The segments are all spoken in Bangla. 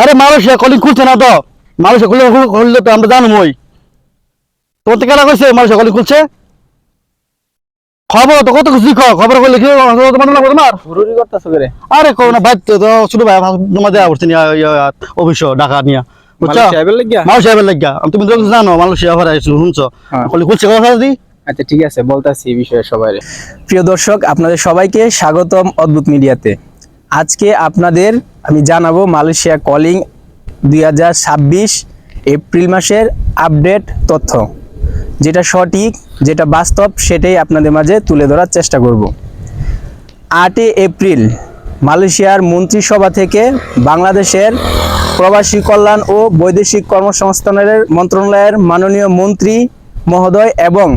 আরে মালয়েশিয়া কলিং খুলছে না তো। মালয়েশিয়া খুললে তো আমরা জানো মই। তোর তো কেনা কইছে মালয়েশিয়া কলিং খুলছে। খবর তো কত কিছু খবর করলে কি তোমার লাগবে তোমার? হুড়ুড়ি করতেছো করে। আরে কো না ভাই, তো ছোট ভাই তোমার দেয়া করছে অফিস ঢাকা নিয়ে, বুঝছো? মালয়েশিয়া আইবার লাগিয়া? মালয়েশিয়া লাগিয়া তুমি তো জানো মালয়েশিয়া ভরা শুনছো, কলিং খুলছে কথা দি। আচ্ছা ঠিক আছে, বলতাছি এই বিষয়ে সবাই। প্রিয় দর্শক, আপনাদের সবাইকে স্বাগতম অদ্ভুত মিডিয়াতে। আজকে আপনাদের আমি জানাবো মালয়েশিয়া কলিং 2026 এপ্রিল মাসের আপডেট তথ্য, যেটা সঠিক, যেটা বাস্তব, সেটাই আপনাদের মাঝে তুলে ধরার চেষ্টা করব। 8 এপ্রিল মালয়েশিয়ার মন্ত্রিসভা থেকে বাংলাদেশের প্রবাসী কল্যাণ ও বৈদেশিক কর্মসংস্থানের মন্ত্রণালয়ের মাননীয় মন্ত্রী মহোদয় এবং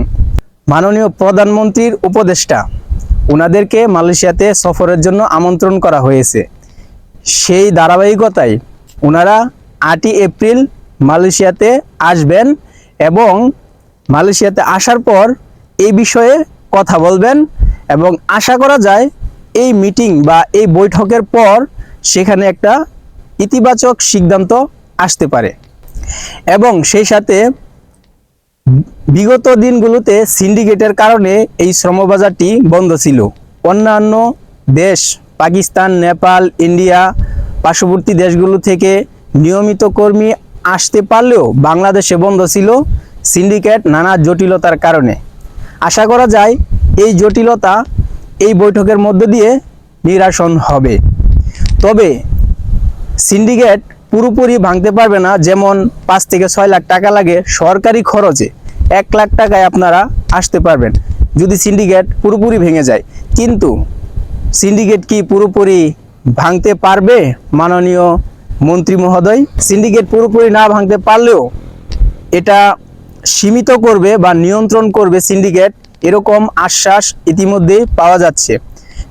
মাননীয় প্রধানমন্ত্রীর উপদেষ্টা ওনাদেরকে মালয়েশিয়াতে সফরের জন্য আমন্ত্রণ করা হয়েছে। সেই ধারাবাহিকতায় ওনারা 8 এপ্রিল মালয়েশিয়াতে আসবেন এবং মালয়েশিয়াতে আসার পর এই বিষয়ে কথা বলবেন এবং আশা করা যায় এই মিটিং বা এই বৈঠকের পর সেখানে একটা ইতিবাচক সিদ্ধান্ত আসতে পারে। এবং সেই সাথে বিগত দিনগুলোতে সিন্ডিকেটের কারণে এই শ্রমবাজারটি বন্ধ ছিল। অন্যান্য দেশ পাকিস্তান, নেপাল, ইন্ডিয়া, পার্শ্ববর্তী দেশগুলো থেকে নিয়মিত কর্মী আসতে পারলেও বাংলাদেশে বন্ধ ছিল সিন্ডিকেট নানা জটিলতার কারণে। আশা করা যায় এই জটিলতা এই বৈঠকের মধ্য দিয়ে নিরসন হবে। তবে সিন্ডিকেট পুরোপুরি ভাঙতে পারবে না, যেমন 5 থেকে 6 লাখ টাকা লাগে সরকারি খরচে, 1 লাখ টাকায় আপনারা আসতে পারবেন যদি সিন্ডিকেট পুরোপুরি ভেঙে যায়। কিন্তু সিন্ডিকেট কি পুরোপুরি ভাঙতে পারবে মাননীয় মন্ত্রী মহোদয়? সিন্ডিকেট পুরোপুরি না ভাঙতে পারলেও এটা সীমিত করবে বা নিয়ন্ত্রণ করবে সিন্ডিকেট, এরকম আশ্বাস ইতিমধ্যেই পাওয়া যাচ্ছে।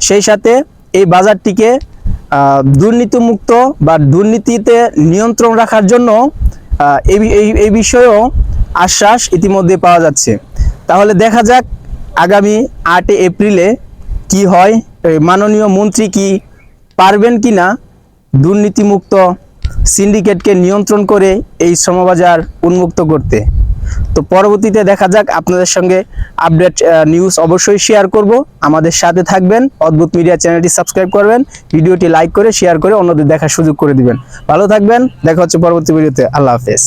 সেই সাথে এই বাজারটিকে দুর্নীতিমুক্ত বা দুর্নীতিতে নিয়ন্ত্রণ রাখার জন্য এই বিষয়েও আশ্বাস ইতিমধ্যে পাওয়া যাচ্ছে। তাহলে দেখা যাক আগামী 8 এপ্রিলে কি হয়, মাননীয় মন্ত্রী কি পারবেন কিনা দুর্নীতিমুক্ত সিন্ডিকেটকে নিয়ন্ত্রণ করে এই শ্রমবাজার উন্মুক্ত করতে। তো পরবর্তীতে দেখা যাক, আপনাদের সঙ্গে আপডেট নিউজ অবশ্যই শেয়ার করব। আমাদের সাথে থাকবেন, অদ্ভুত মিডিয়া চ্যানেলটি সাবস্ক্রাইব করবেন, ভিডিওটি লাইক করে শেয়ার করে অন্যদের দেখার সুযোগ করে দিবেন। ভালো থাকবেন, দেখা হচ্ছে পরবর্তী ভিডিওতে। আল্লাহ হাফেজ।